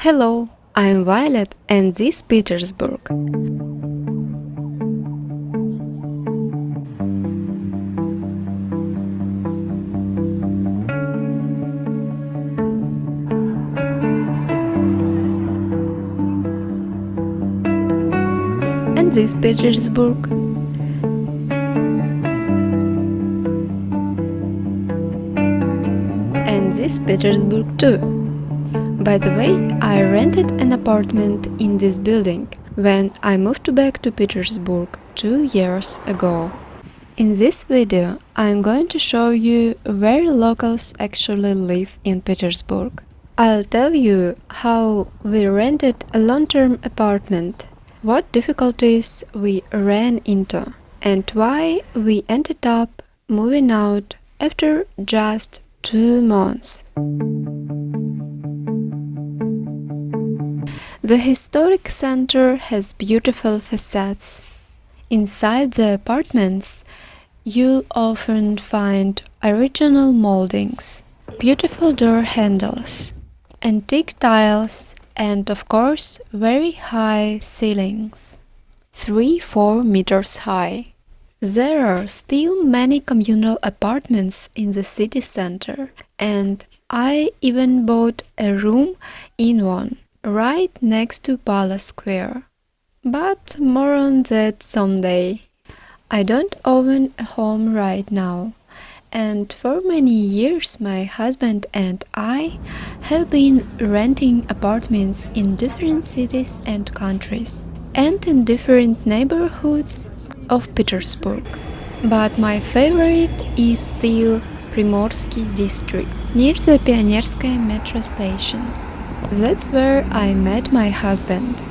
Hello, I'm Violet and this Petersburg. And this Petersburg. And this Petersburg too. By the way, I rented an apartment in this building when I moved back to Petersburg 2 years ago. In this video, I'm going to show you where locals actually live in Petersburg. I'll tell you how we rented a long-term apartment, what difficulties we ran into, and why we ended up moving out after just 2 months. The historic center has beautiful facades. Inside the apartments, you'll often find original moldings, beautiful door handles, antique tiles, and of course, very high ceilings, 3-4 meters high. There are still many communal apartments in the city center, and I even bought a room in one, right next to Palace Square. But more on that someday. I don't own a home right now, and for many years my husband and I have been renting apartments in different cities and countries, and in different neighborhoods of Petersburg. But my favorite is still Primorsky district, near the Pionierskaya metro station. That's where I met my husband.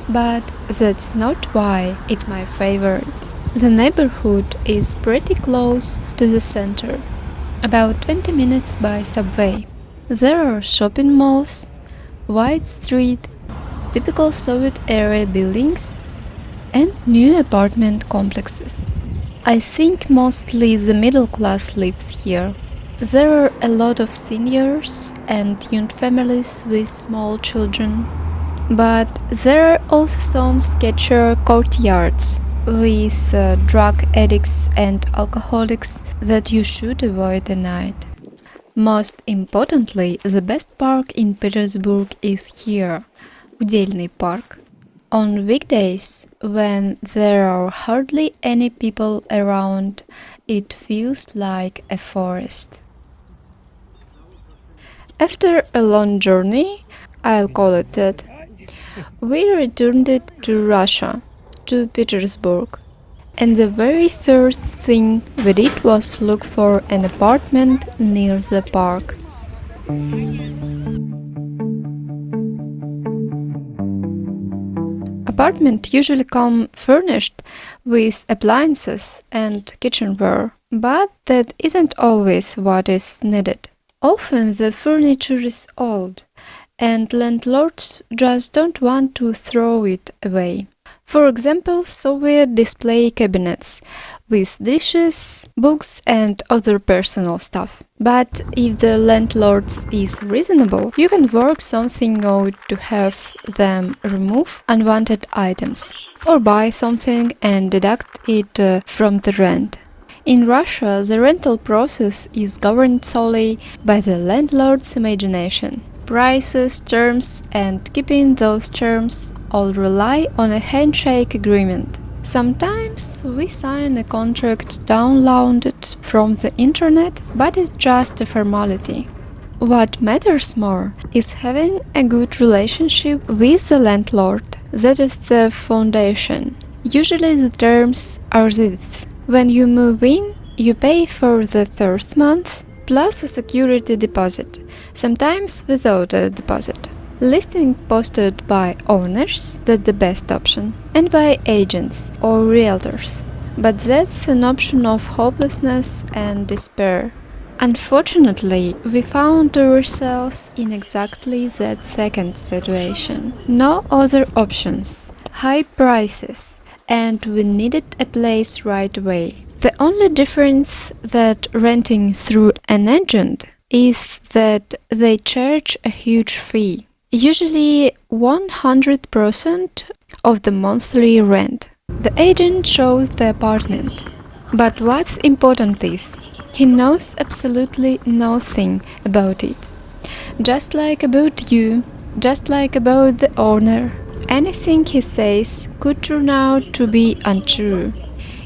But that's not why it's my favorite. The neighborhood is pretty close to the center, about 20 minutes by subway. There are shopping malls, wide street, typical Soviet era buildings, and new apartment complexes. I think mostly the middle class lives here. There are a lot of seniors and young families with small children. But there are also some sketchier courtyards with drug addicts and alcoholics that you should avoid at night. Most importantly, the best park in Petersburg is here, Udельный park. On weekdays, when there are hardly any people around, it feels like a forest. After a long journey, I'll call it that, we returned to Russia, to Petersburg, and the very first thing we did was look for an apartment near the park. Apartments usually come furnished with appliances and kitchenware, but that isn't always what is needed. Often the furniture is old, and landlords just don't want to throw it away. For example, Soviet display cabinets with dishes, books and other personal stuff. But if the landlord is reasonable, you can work something out to have them remove unwanted items, or buy something and deduct it from the rent. In Russia, the rental process is governed solely by the landlord's imagination. Prices, terms, and keeping those terms all rely on a handshake agreement. Sometimes we sign a contract downloaded from the internet, but it's just a formality. What matters more is having a good relationship with the landlord. That is the foundation. Usually the terms are this. When you move in, you pay for the first month, plus a security deposit, sometimes without a deposit. Listing posted by owners, that's the best option, and by agents or realtors. But that's an option of hopelessness and despair. Unfortunately, we found ourselves in exactly that second situation. No other options, high prices, and we needed a place right away. The only difference that renting through an agent is that they charge a huge fee. usually 100% of the monthly rent. The agent shows the apartment. But what's important is, he knows absolutely nothing about it. Just like about you, just like about the owner. Anything he says could turn out to be untrue.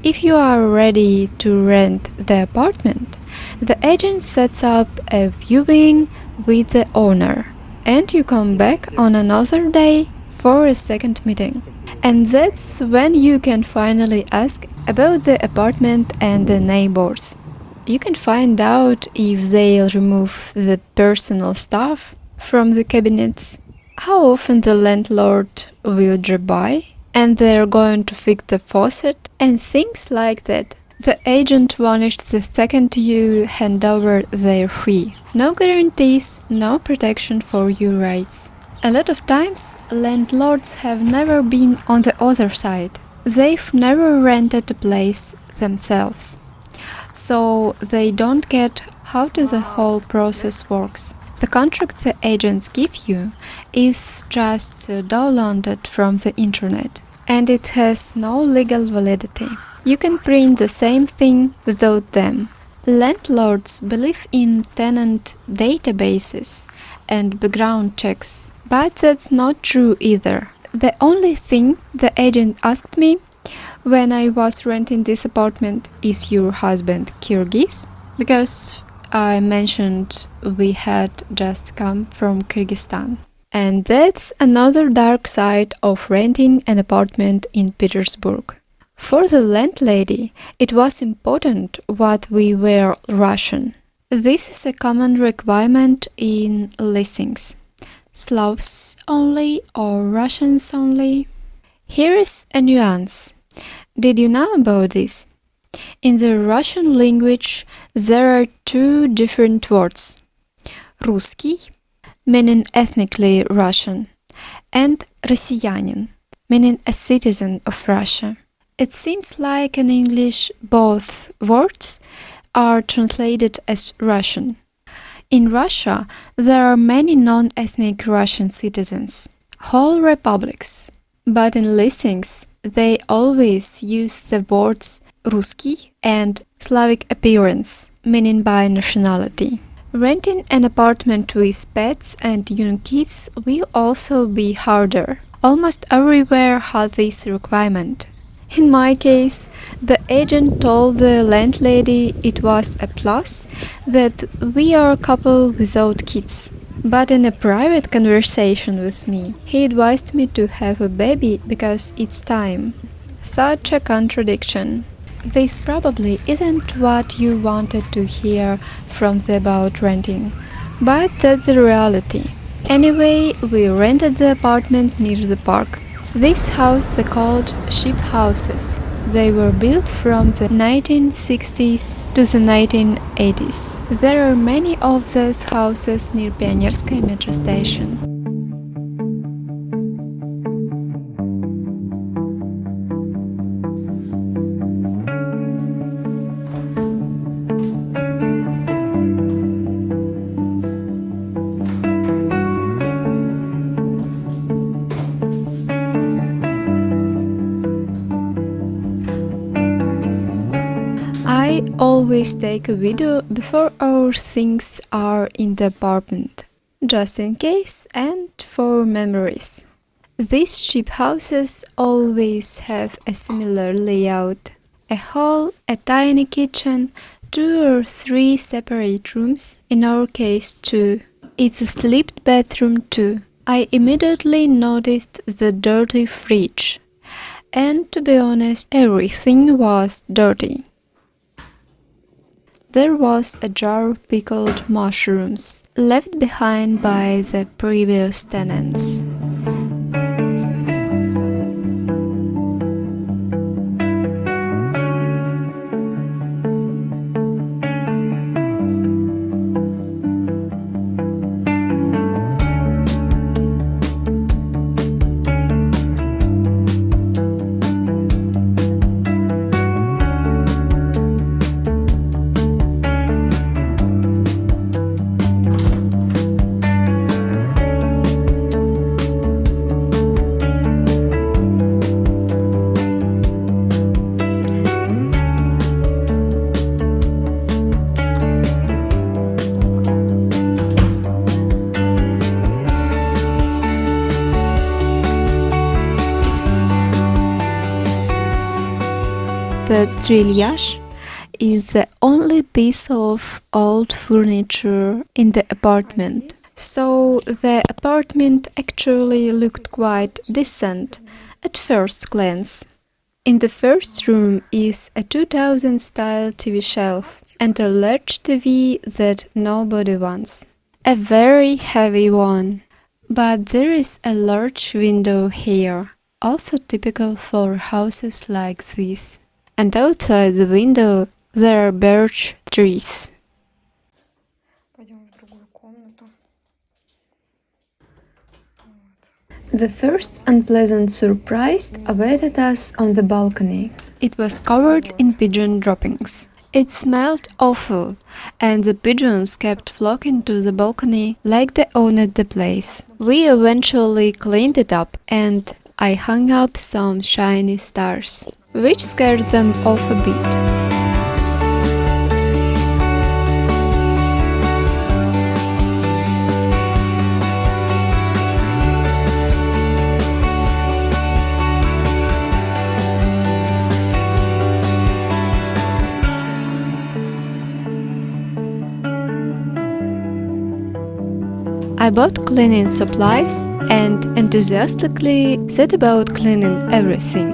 If you are ready to rent the apartment, the agent sets up a viewing with the owner, and you come back on another day for a second meeting. And that's when you can finally ask about the apartment and the neighbors. You can find out if they'll remove the personal stuff from the cabinets, how often the landlord will drop by, and they're going to fix the faucet, and things like that. The agent vanished the second you hand over their fee. No guarantees, no protection for your rights. A lot of times, landlords have never been on the other side. They've never rented a place themselves. So they don't get how the whole process works. The contract the agents give you is just downloaded from the internet, and it has no legal validity. You can print the same thing without them. Landlords believe in tenant databases and background checks, but that's not true either. The only thing the agent asked me when I was renting this apartment is your husband Kyrgyz? Because I mentioned we had just come from Kyrgyzstan. And that's another dark side of renting an apartment in Petersburg. For the landlady, it was important what we were Russian. This is a common requirement in listings. Slavs only or Russians only? Here is a nuance. Did you know about this? In the Russian language, there are two different words. Русский, meaning ethnically Russian, and Россиянин, meaning a citizen of Russia. It seems like in English both words are translated as Russian. In Russia, there are many non-ethnic Russian citizens, whole republics. But in listings, they always use the words Русский and Slavic appearance, meaning by nationality. Renting an apartment with pets and young kids will also be harder. Almost everywhere has this requirement. In my case, the agent told the landlady it was a plus that we are a couple without kids. But in a private conversation with me, he advised me to have a baby because it's time. Such a contradiction. This probably isn't what you wanted to hear from the about renting, but that's the reality. Anyway, we rented the apartment near the park. This house they called sheep houses. They were built from the 1960s to the 1980s. There are many of those houses near Pionierskaya metro station. I always take a video before our things are in the apartment, just in case and for memories. These cheap houses always have a similar layout. A hall, a tiny kitchen, 2 or 3 separate rooms, in our case 2. It's a slept bedroom too. I immediately noticed the dirty fridge. And to be honest, everything was dirty. There was a jar of pickled mushrooms, left behind by the previous tenants. The treillage is the only piece of old furniture in the apartment. So the apartment actually looked quite decent at first glance. In the first room is a 2000 style TV shelf and a large TV that nobody wants. A very heavy one. But there is a large window here, also typical for houses like this. And outside the window there are birch trees. The first unpleasant surprise awaited us on the balcony. It was covered in pigeon droppings. It smelled awful, and the pigeons kept flocking to the balcony like they owned the place. We eventually cleaned it up, and I hung up some shiny stars, which scared them off a bit. I bought cleaning supplies and enthusiastically set about cleaning everything.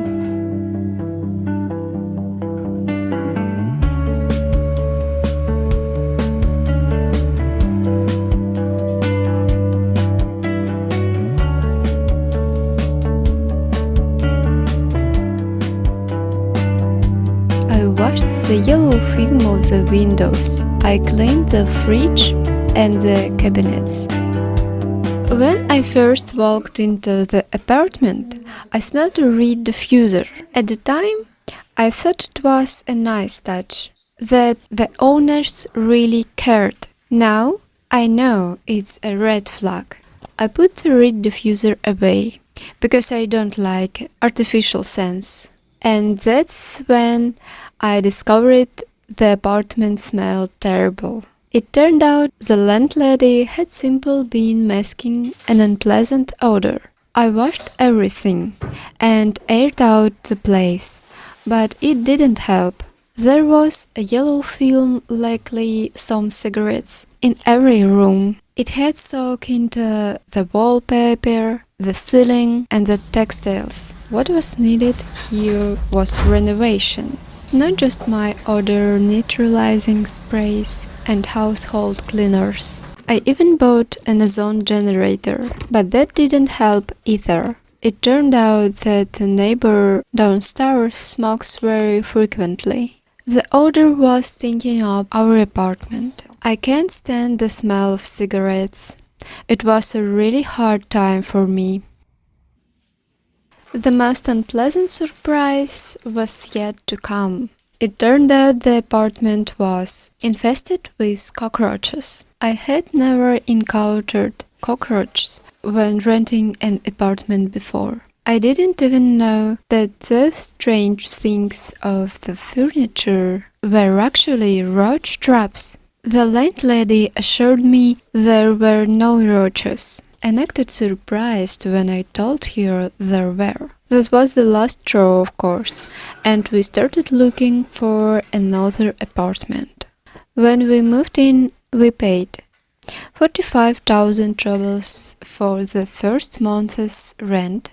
I washed the yellow film of the windows. I cleaned the fridge and the cabinets. When I first walked into the apartment, I smelled a reed diffuser. At the time, I thought it was a nice touch, that the owners really cared. Now, I know it's a red flag. I put the reed diffuser away, because I don't like artificial scents. And that's when I discovered the apartment smelled terrible. It turned out the landlady had simply been masking an unpleasant odor. I washed everything and aired out the place, but it didn't help. There was a yellow film, likely some cigarettes, in every room. It had soaked into the wallpaper, the ceiling, and the textiles. What was needed here was renovation. Not just my odor neutralizing sprays and household cleaners. I even bought an ozone generator, but that didn't help either. It turned out that the neighbor downstairs smokes very frequently. The odor was stinking up our apartment. I can't stand the smell of cigarettes. It was a really hard time for me. The most unpleasant surprise was yet to come. It turned out the apartment was infested with cockroaches. I had never encountered cockroaches when renting an apartment before. I didn't even know that the strange things of the furniture were actually roach traps. The landlady assured me there were no roaches, and acted surprised when I told her there were. That was the last straw, of course, and we started looking for another apartment. When we moved in, we paid 45,000 rubles for the first month's rent,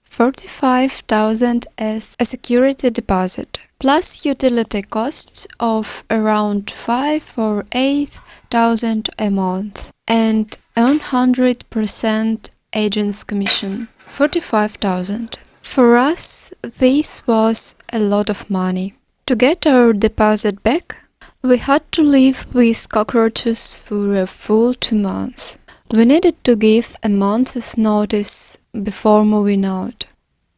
45,000 as a security deposit, plus utility costs of around 5 or 8,000 a month, and 100% agent's commission, 45,000. For us, this was a lot of money. To get our deposit back, we had to live with cockroaches for a full 2 months. We needed to give a month's notice before moving out.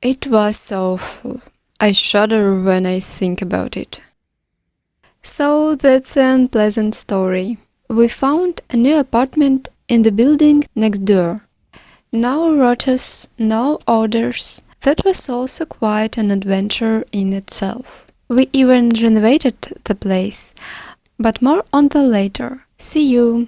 It was awful. I shudder when I think about it. So that's an unpleasant story. We found a new apartment in the building next door. No roaches, no odors. That was also quite an adventure in itself. We even renovated the place, but more on that later. See you!